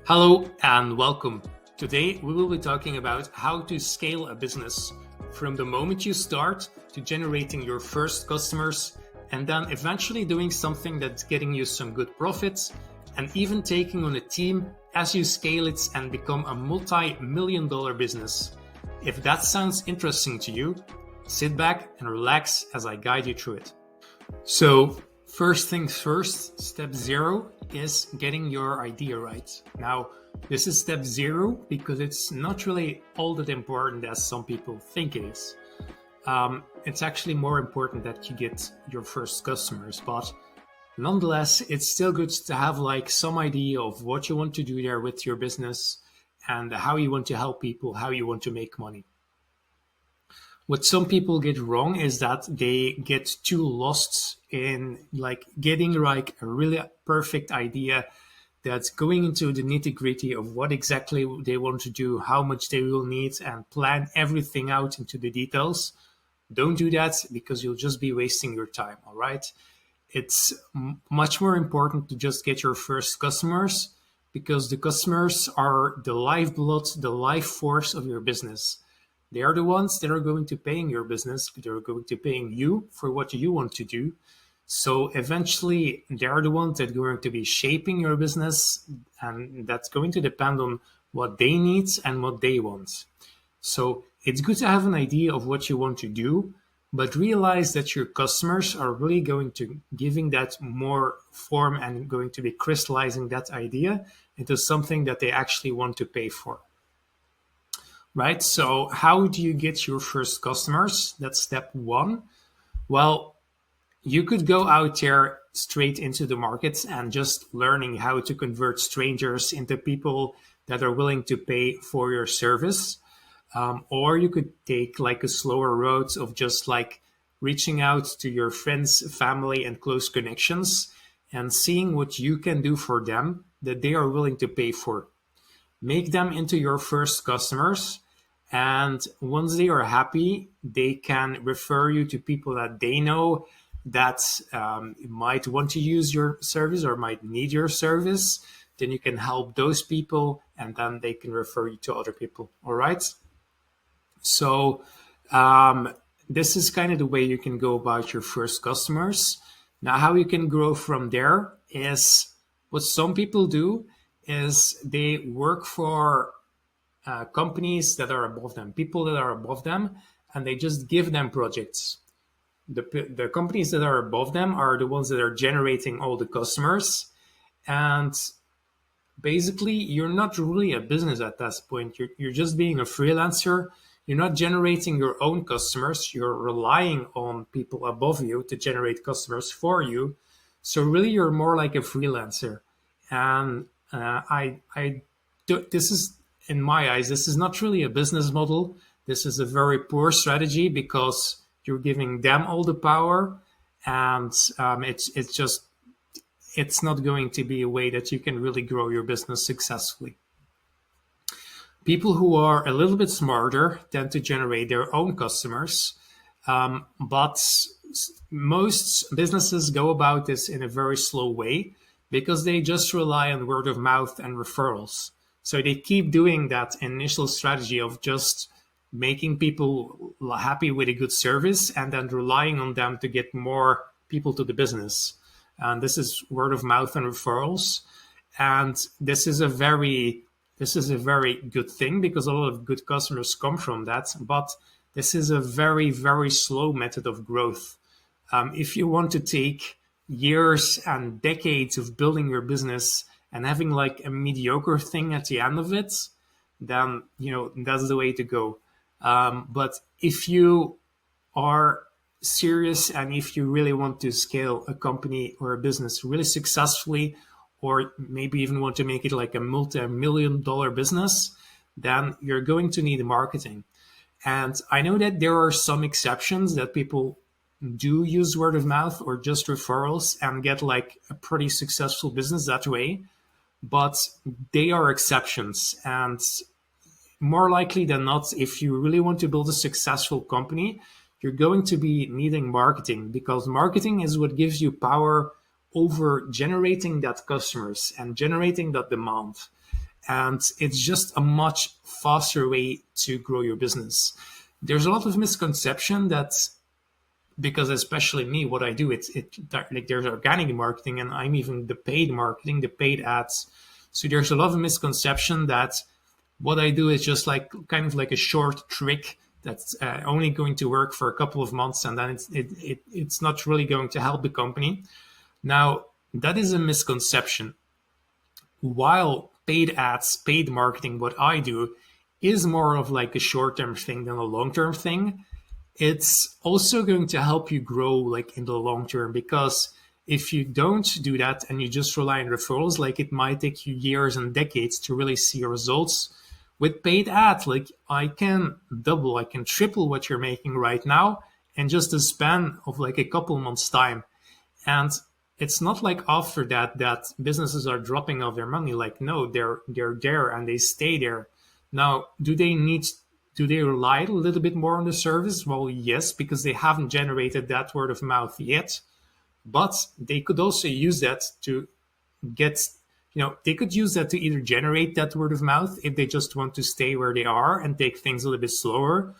Hello and welcome. Today we will be talking about how to scale a business from the moment you start to generating your first customers and then eventually doing something that's getting you some good profits and even taking on a team as you scale it and become a multi-million dollar business. If that sounds interesting to you, sit back and relax as I guide you through it. So, first things first, step zero is getting your idea right. Now, this is step zero because it's not really all that important as some people think it is. It's actually more important that you get your first customers, but nonetheless, it's still good to have like some idea of what you want to do there with your business and how you want to help people, how you want to make money. What some people get wrong is that they get too lost in like getting like a really perfect idea that's going into the nitty gritty of what exactly they want to do, how much they will need, and plan everything out into the details. Don't do that because you'll just be wasting your time. All right. It's much more important to just get your first customers because the customers are the lifeblood, the life force of your business. They are the ones that are going to paying your business. They're going to paying you for what you want to do. So eventually, they are the ones that are going to be shaping your business, and that's going to depend on what they need and what they want. So it's good to have an idea of what you want to do, but realize that your customers are really going to giving that more form and going to be crystallizing that idea into something that they actually want to pay for. Right? So how do you get your first customers? That's step one. Well, you could go out there straight into the markets and just learning how to convert strangers into people that are willing to pay for your service. Or you could take like a slower road of just like reaching out to your friends, family, and close connections and seeing what you can do for them that they are willing to pay for. Make them into your first customers. And once they are happy, they can refer you to people that they know that might want to use your service or might need your service. Then you can help those people and then they can refer you to other people. All right. So this is kind of the way you can go about your first customers. Now, how you can grow from there is what some people do is they work for companies that are above them, people that are above them, and they just give them projects. The companies that are above them are the ones that are generating all the customers. And basically, you're not really a business at that point. You're just being a freelancer. You're not generating your own customers. You're relying on people above you to generate customers for you. So really, you're more like a freelancer. And this is, in my eyes, this is not really a business model. This is a very poor strategy because you're giving them all the power, and it's not going to be a way that you can really grow your business successfully. People who are a little bit smarter tend to generate their own customers, but most businesses go about this in a very slow way because they just rely on word of mouth and referrals. So they keep doing that initial strategy of just making people happy with a good service and then relying on them to get more people to the business. And this is word of mouth and referrals. And this is a very good thing because a lot of good customers come from that. But this is a very, very slow method of growth. If you want to take years and decades of building your business and having like a mediocre thing at the end of it, then that's the way to go. But if you are serious and if you really want to scale a company or a business really successfully, or maybe even want to make it like a multi-million dollar business, then you're going to need marketing. And I know that there are some exceptions that people do use word of mouth or just referrals and get like a pretty successful business that way, but they are exceptions. And more likely than not, if you really want to build a successful company, you're going to be needing marketing because marketing is what gives you power over generating that customers and generating that demand. And it's just a much faster way to grow your business. There's a lot of misconception that, because especially me, what I do, like there's organic marketing, and I'm even the paid marketing, the paid ads. So there's a lot of misconception that what I do is just like kind of like a short trick that's only going to work for a couple of months, and then it's not really going to help the company. Now, that is a misconception. While paid ads, paid marketing, what I do is more of like a short-term thing than a long-term thing. It's also going to help you grow like in the long term, because if you don't do that and you just rely on referrals, like it might take you years and decades to really see results. With paid ads, like I can double, I can triple what you're making right now in just a span of like a couple months time. And it's not like after that businesses are dropping off their money. Like, no, they're there and they stay there. Now, do they rely a little bit more on the service? Well, yes, because they haven't generated that word of mouth yet. But they could also use that to get, they could use that to either generate that word of mouth if they just want to stay where they are and take things a little bit slower.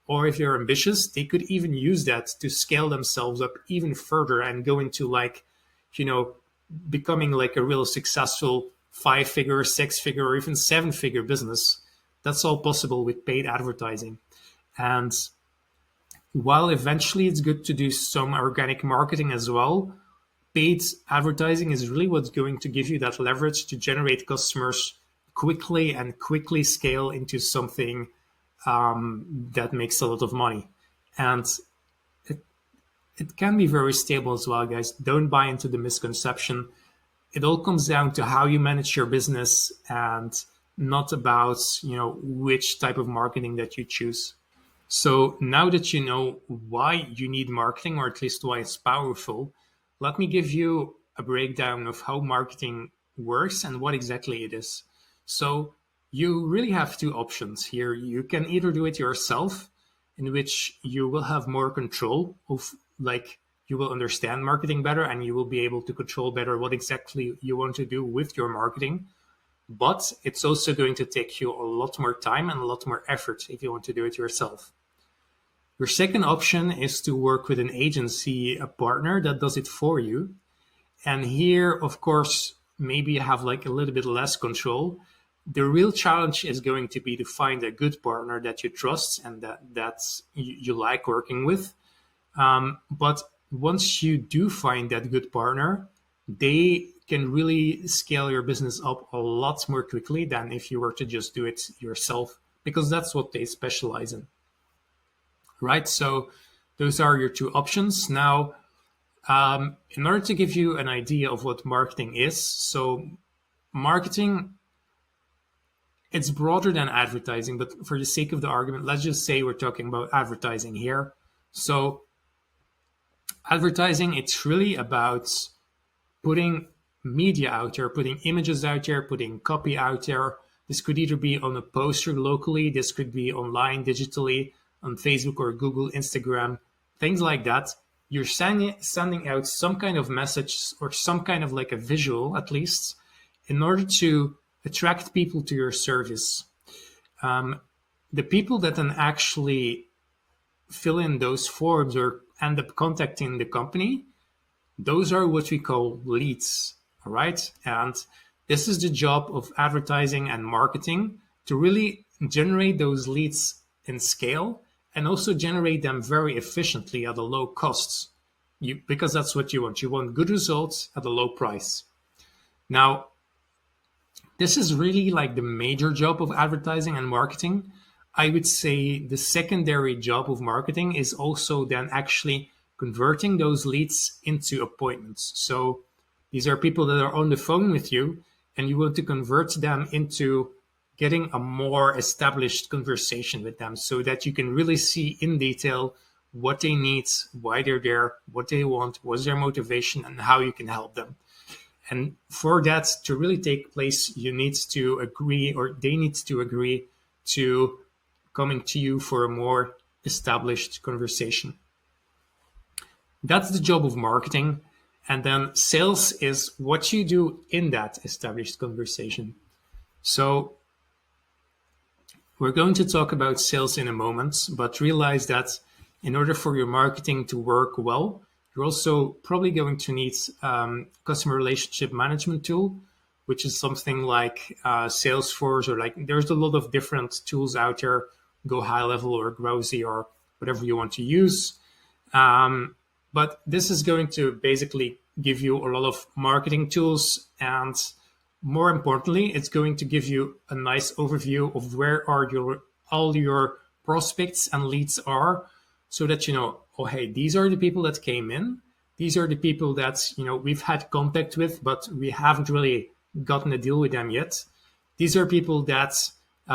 Or if they're ambitious, they could even use that to scale themselves up even further and go into like, becoming like a real successful 5-figure, 6-figure, or even 7-figure business. That's all possible with paid advertising. And while eventually it's good to do some organic marketing as well, paid advertising is really what's going to give you that leverage to generate customers quickly and quickly scale into something that makes a lot of money. And it can be very stable as well, guys. Don't buy into the misconception. It all comes down to how you manage your business and not about, which type of marketing that you choose. So now that you know why you need marketing, or at least why it's powerful, let me give you a breakdown of how marketing works and what exactly it is. So you really have two options here. You can either do it yourself, in which you will have more control of, like, you will understand marketing better and you will be able to control better what exactly you want to do with your marketing. But it's also going to take you a lot more time and a lot more effort if you want to do it yourself. Your second option is to work with an agency, a partner that does it for you. And here, of course, maybe you have like a little bit less control. The real challenge is going to be to find a good partner that you trust and that you like working with. But once you do find that good partner, they can really scale your business up a lot more quickly than if you were to just do it yourself, because that's what they specialize in. Right? So those are your two options. Now, in order to give you an idea of what marketing is, so marketing, it's broader than advertising, but for the sake of the argument, let's just say we're talking about advertising here. So advertising, it's really about putting media out there, putting images out there, putting copy out there. This could either be on a poster locally, this could be online, digitally, on Facebook or Google, Instagram, things like that. You're sending out some kind of message or some kind of like a visual, at least, in order to attract people to your service. The people that then actually fill in those forms or end up contacting the company, those are what we call leads, all right? And this is the job of advertising and marketing, to really generate those leads in scale and also generate them very efficiently at a low cost, because that's what you want. You want good results at a low price. Now, this is really like the major job of advertising and marketing. I would say the secondary job of marketing is also then actually converting those leads into appointments. So these are people that are on the phone with you, and you want to convert them into getting a more established conversation with them, so that you can really see in detail what they need, why they're there, what they want, what's their motivation, and how you can help them. And for that to really take place, you need to agree, or they need to agree to coming to you for a more established conversation. That's the job of marketing. And then sales is what you do in that established conversation. So we're going to talk about sales in a moment, but realize that in order for your marketing to work well, you're also probably going to need customer relationship management tool, which is something like Salesforce, or like there's a lot of different tools out there, Go High Level or Growsy or whatever you want to use. But this is going to basically give you a lot of marketing tools, and more importantly, it's going to give you a nice overview of where are your all your prospects and leads are, so that you know, oh hey, these are the people that came in. These are the people that we've had contact with, but we haven't really gotten a deal with them yet. These are people that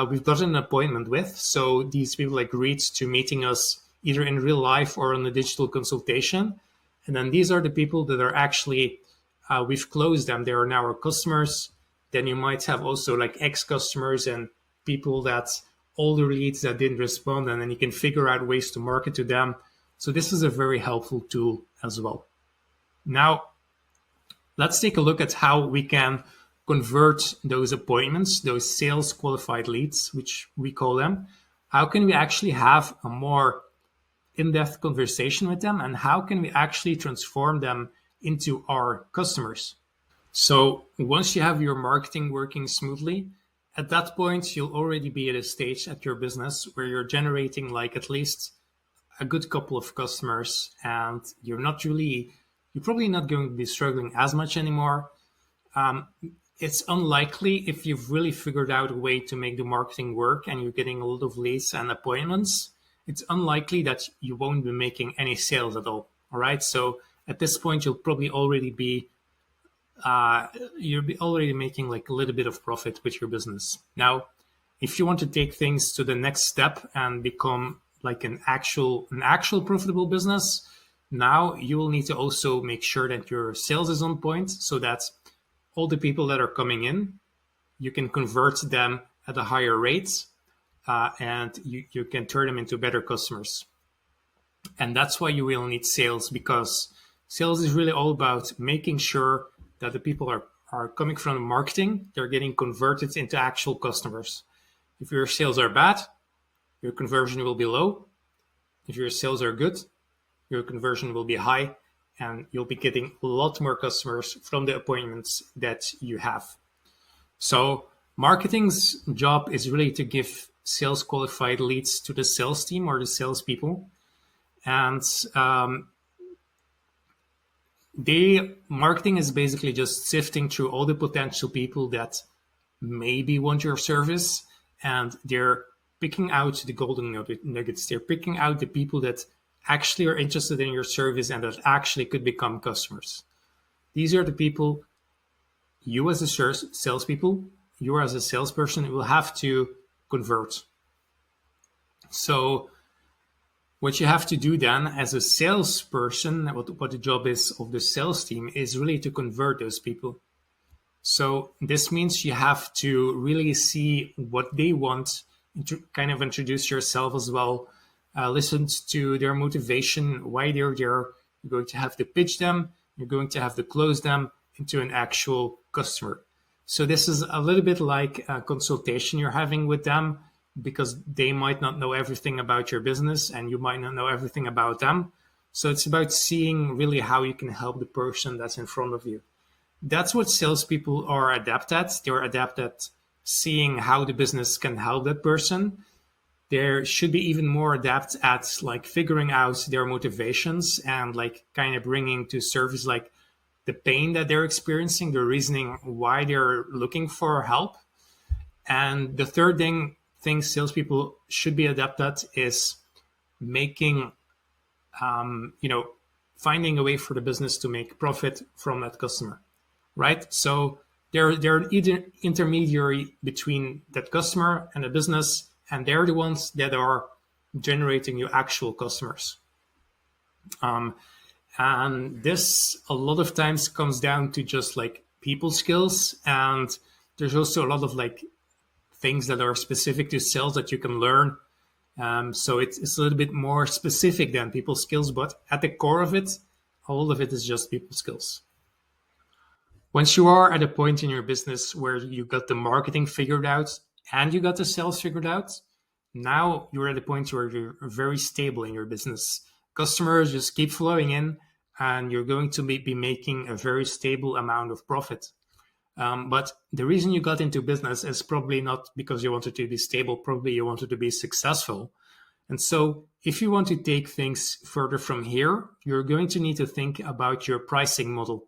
we've gotten an appointment with. So these people agreed to meeting us either in real life or on a digital consultation. And then these are the people that are actually, we've closed them. They are now our customers. Then you might have also like ex-customers and people that older leads that didn't respond, and then you can figure out ways to market to them. So this is a very helpful tool as well. Now, let's take a look at how we can convert those appointments, those sales qualified leads, which we call them. How can we actually have a more in-depth conversation with them, and how can we actually transform them into our customers? So once you have your marketing working smoothly, at that point, you'll already be at a stage at your business where you're generating like at least a good couple of customers, and you're probably not going to be struggling as much anymore. It's unlikely, if you've really figured out a way to make the marketing work and you're getting a lot of leads and appointments, it's unlikely that you won't be making any sales at all. All right. So at this point, you'll probably already be already making like a little bit of profit with your business. Now, if you want to take things to the next step and become like an actual profitable business, now you will need to also make sure that your sales is on point, so that all the people that are coming in, you can convert them at a higher rate, and you can turn them into better customers. And that's why you will need sales, because sales is really all about making sure that the people are coming from the marketing, they're getting converted into actual customers. If your sales are bad, your conversion will be low. If your sales are good, your conversion will be high, and you'll be getting a lot more customers from the appointments that you have. So marketing's job is really to give sales qualified leads to the sales team or the salespeople. And marketing is basically just sifting through all the potential people that maybe want your service, and they're picking out the golden nuggets. They're picking out the people that actually are interested in your service and that actually could become customers. These are the people you as a salespeople, you as a salesperson will have to convert. So what you have to do then as a salesperson, what the job is of the sales team, is really to convert those people. So this means you have to really see what they want, kind of introduce yourself as well, listen to their motivation, why they're there. You're going to have to pitch them, you're going to have to close them into an actual customer. So this is a little bit like a consultation you're having with them, because they might not know everything about your business and you might not know everything about them. So it's about seeing really how you can help the person that's in front of you. That's what salespeople are adept at. They're adept at seeing how the business can help that person. There should be even more adept at like figuring out their motivations and like kind of bringing to surface like the pain that they're experiencing, the reasoning why they're looking for help. And the third thing salespeople should be adept at is making, finding a way for the business to make profit from that customer, right? So they're either intermediary between that customer and the business, and they're the ones that are generating your actual customers. And this a lot of times comes down to just like people skills, and there's also a lot of like things that are specific to sales that you can learn. So it's a little bit more specific than people skills, but at the core of it, all of it is just people skills. Once you are at a point in your business where you got the marketing figured out and you got the sales figured out, now you're at a point where you're very stable in your business. Customers just keep flowing in, and you're going to be making a very stable amount of profit. But the reason you got into business is probably not because you wanted to be stable, probably you wanted to be successful. And so, if you want to take things further from here, you're going to need to think about your pricing model.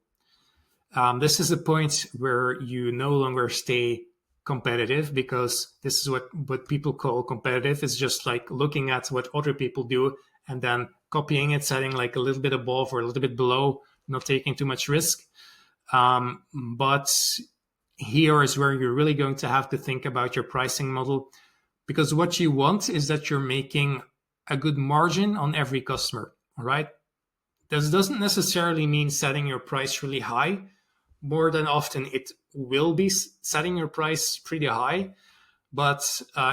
This is a point where you no longer stay competitive, because this is what people call competitive. It's just like looking at what other people do and then copying it, setting like a little bit above or a little bit below, not taking too much risk. But here is where you're really going to have to think about your pricing model, because what you want is that you're making a good margin on every customer. All right. This doesn't necessarily mean setting your price really high. More than often, it will be setting your price pretty high, but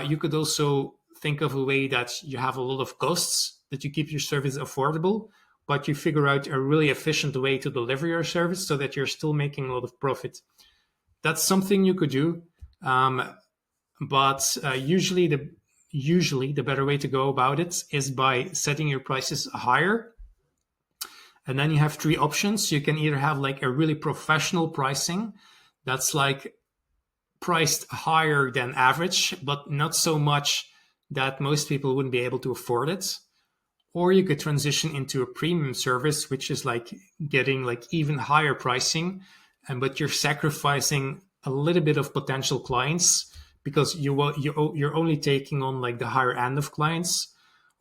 you could also think of a way that you have a lot of costs, that you keep your service affordable, but you figure out a really efficient way to deliver your service so that you're still making a lot of profit. That's something you could do, but usually the better way to go about it is by setting your prices higher. And then you have three options. You can either have like a really professional pricing that's like priced higher than average, but not so much that most people wouldn't be able to afford it. Or you could transition into a premium service, which is like getting like even higher pricing, but you're sacrificing a little bit of potential clients because you're only taking on like the higher end of clients.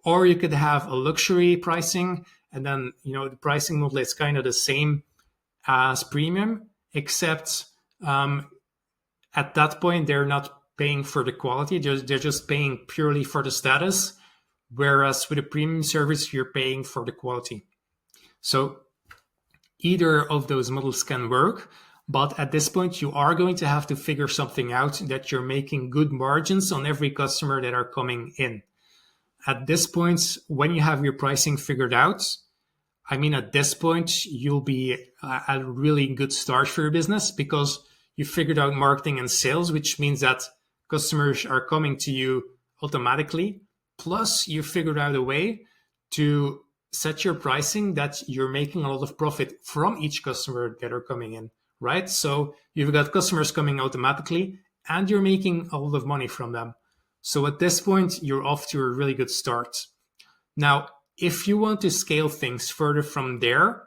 Or you could have a luxury pricing, and then the pricing model is kind of the same as premium, except at that point they're not paying for the quality; they're just paying purely for the status. Whereas with a premium service, you're paying for the quality. So either of those models can work, but at this point you are going to have to figure something out that you're making good margins on every customer that are coming in. At this point, when you have your pricing figured out, at this point, you'll be at a really good start for your business, because you figured out marketing and sales, which means that customers are coming to you automatically. Plus, you figured out a way to set your pricing that you're making a lot of profit from each customer that are coming in, right? So you've got customers coming automatically and you're making a lot of money from them. So at this point, you're off to a really good start. Now, if you want to scale things further from there,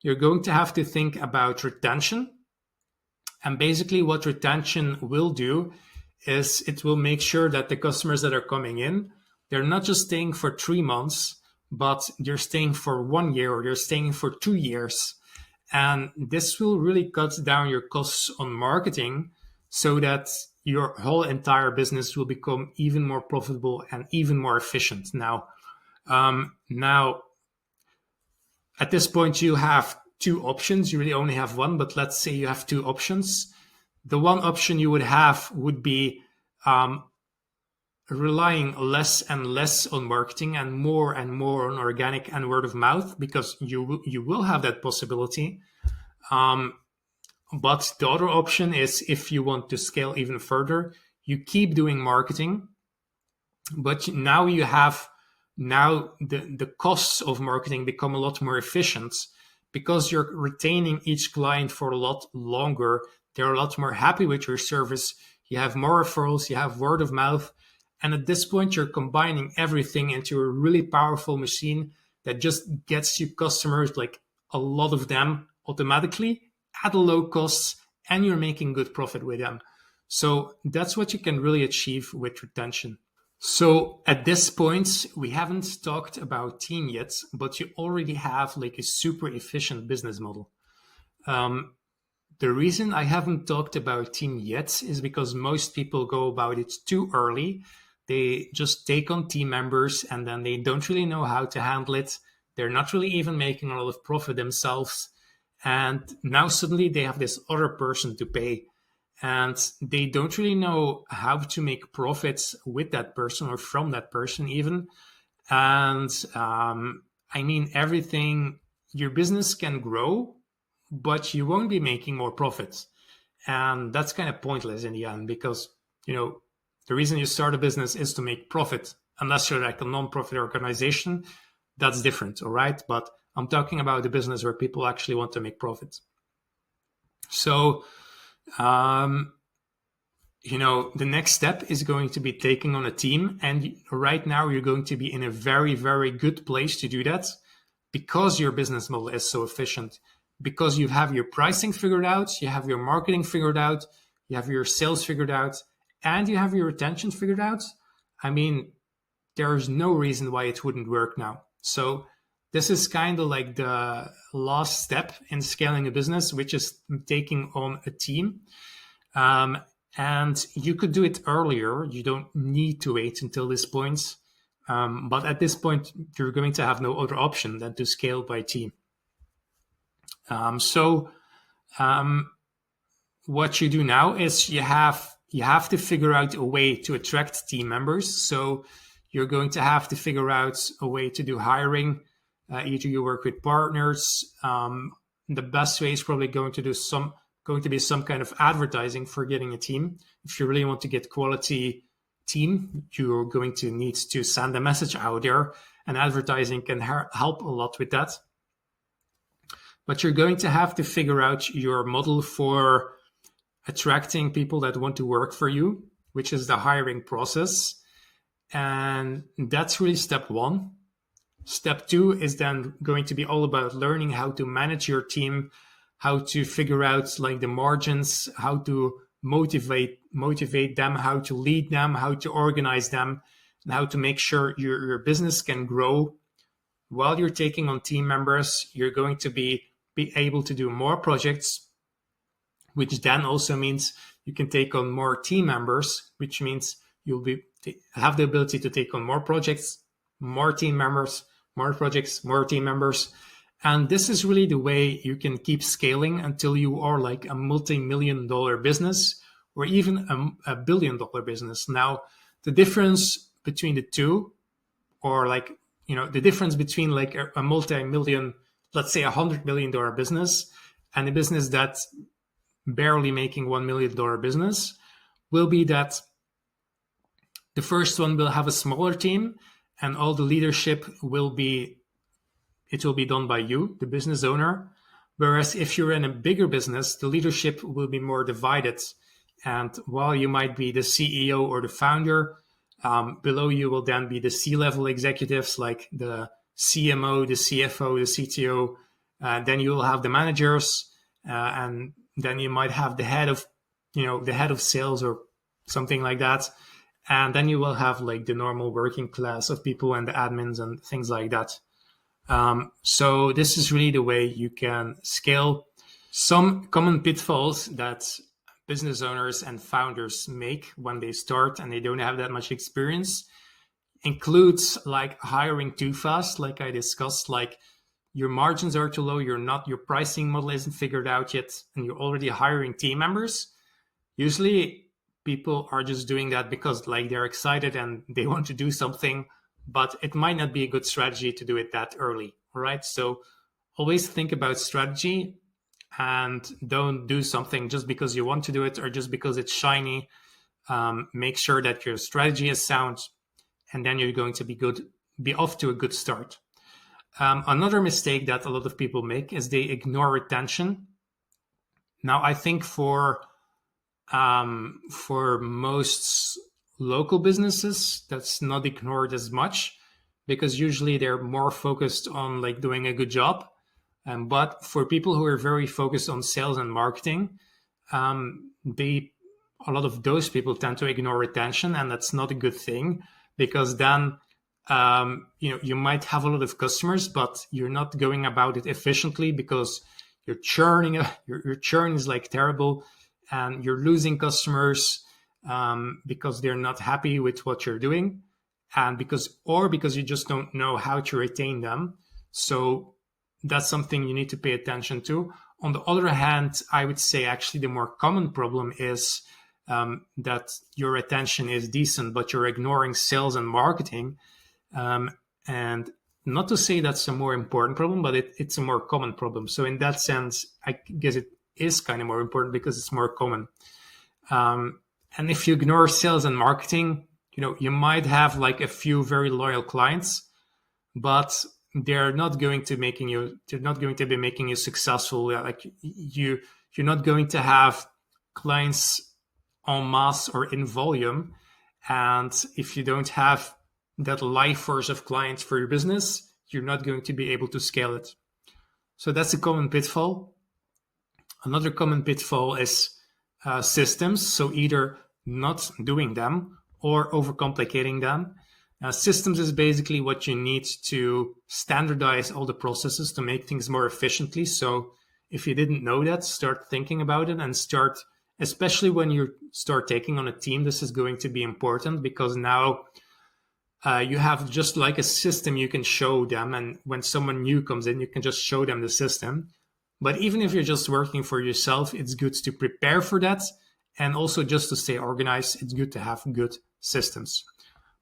you're going to have to think about retention. And basically what retention will do is it will make sure that the customers that are coming in, they're not just staying for 3 months, but they're staying for 1 year or they're staying for 2 years. And this will really cut down your costs on marketing so that your whole entire business will become even more profitable and even more efficient. Now, at this point, you have two options. You really only have one, but let's say you have two options. The one option you would have would be relying less and less on marketing and more on organic and word of mouth, because you will have that possibility. But the other option is, if you want to scale even further, you keep doing marketing, but now the costs of marketing become a lot more efficient because you're retaining each client for a lot longer. They're a lot more happy with your service. You have more referrals, you have word of mouth. And at this point, you're combining everything into a really powerful machine that just gets you customers, like a lot of them automatically at a low cost, and you're making good profit with them. So that's what you can really achieve with retention. So at this point, we haven't talked about team yet, but you already have like a super efficient business model. The reason I haven't talked about team yet is because most people go about it too early. They just take on team members and then they don't really know how to handle it. They're not really even making a lot of profit themselves. And now suddenly they have this other person to pay. And they don't really know how to make profits with that person or from that person even. And everything, your business can grow, but you won't be making more profits. And that's kind of pointless in the end, because, the reason you start a business is to make profit. Unless you're like a non-profit organization, that's different, all right? But I'm talking about a business where people actually want to make profit. So, the next step is going to be taking on a team. And right now you're going to be in a very, very good place to do that, because your business model is so efficient, because you have your pricing figured out, you have your marketing figured out, you have your sales figured out, and you have your retention figured out. I mean, there's no reason why it wouldn't work now. So this is kind of like the last step in scaling a business, which is taking on a team. And you could do it earlier. You don't need to wait until this point. But at this point, you're going to have no other option than to scale by team. What you do now is you have to figure out a way to attract team members. So you're going to have to figure out a way to do hiring. Either you work with partners. The best way is probably going to be some kind of advertising for getting a team. If you really want to get quality team, you're going to need to send a message out there, and advertising can help a lot with that. But you're going to have to figure out your model for attracting people that want to work for you, which is the hiring process. And that's really step one. Step two is then going to be all about learning how to manage your team, how to figure out like the margins, how to motivate them, how to lead them, how to organize them, and how to make sure your business can grow. While you're taking on team members, you're going to be able to do more projects, which then also means you can take on more team members, which means you'll have the ability to take on more projects, more team members, more projects, more team members. And this is really the way you can keep scaling until you are like a multi-million-dollar business, or even a billion-dollar business. Now, the difference between the two, or like, the difference between like a multi-million, let's say $100 million business, and a business that's barely making $1 million business, will be that the first one will have a smaller team, and all the leadership will be done by you, the business owner. Whereas if you're in a bigger business, the leadership will be more divided. And while you might be the CEO or the founder, below you will then be the C-level executives like the CMO, the CFO, the CTO. Then you will have the managers, and then you might have the head of sales or something like that. And then you will have like the normal working class of people and the admins and things like that. So this is really the way you can scale. Some common pitfalls that business owners and founders make when they start and they don't have that much experience includes like hiring too fast, like I discussed, like your margins are too low, your pricing model isn't figured out yet, and you're already hiring team members. Usually people are just doing that because like they're excited and they want to do something, but it might not be a good strategy to do it that early, all right? So always think about strategy, and don't do something just because you want to do it or just because it's shiny. Make sure that your strategy is sound, and then you're going to be off to a good start. Another mistake that a lot of people make is they ignore retention. Now, I think for most local businesses, that's not ignored as much, because usually they're more focused on like doing a good job. But for people who are very focused on sales and marketing, a lot of those people tend to ignore retention, and that's not a good thing, because then you might have a lot of customers, but you're not going about it efficiently because you're churning. Your churn is like terrible, and you're losing customers because they're not happy with what you're doing, and because you just don't know how to retain them. So that's something you need to pay attention to. On the other hand, I would say actually the more common problem is that your retention is decent, but you're ignoring sales and marketing. And not to say that's a more important problem, but it's a more common problem. So in that sense, I guess it is kind of more important because it's more common. And if you ignore sales and marketing, you might have like a few very loyal clients, but they're not going to be making you successful. Like you're not going to have clients en masse or in volume. And if you don't have that life force of clients for your business, you're not going to be able to scale it. So that's a common pitfall. Another common pitfall is systems. So either not doing them or overcomplicating them. Systems is basically what you need to standardize all the processes to make things more efficiently. So if you didn't know that, start thinking about it and start, especially when you start taking on a team, this is going to be important because now you have just like a system you can show them. And when someone new comes in, you can just show them the system. But even if you're just working for yourself, it's good to prepare for that. And also just to stay organized, it's good to have good systems.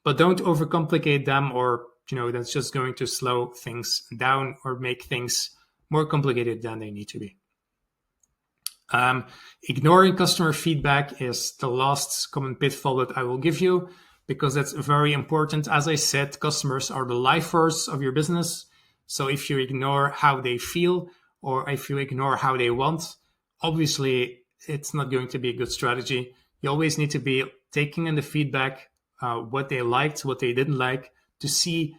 But don't overcomplicate them, or that's just going to slow things down or make things more complicated than they need to be. Ignoring customer feedback is the last common pitfall that I will give you, because that's very important. As I said, customers are the life force of your business. So if you ignore how they feel or if you ignore how they want, obviously it's not going to be a good strategy. You always need to be taking in the feedback, what they liked, what they didn't like, to see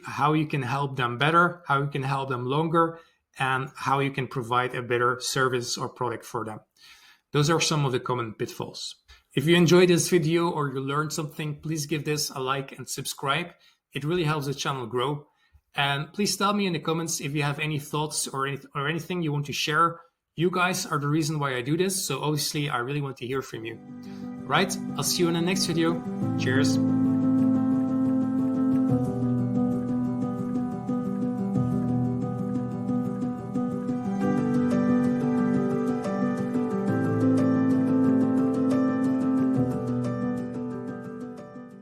how you can help them better, how you can help them longer, and how you can provide a better service or product for them. Those are some of the common pitfalls. If you enjoyed this video or you learned something, please give this a like and subscribe. It really helps the channel grow. And please tell me in the comments if you have any thoughts or anything you want to share. You guys are the reason why I do this, so obviously I really want to hear from you. Right, I'll see you in the next video. Cheers.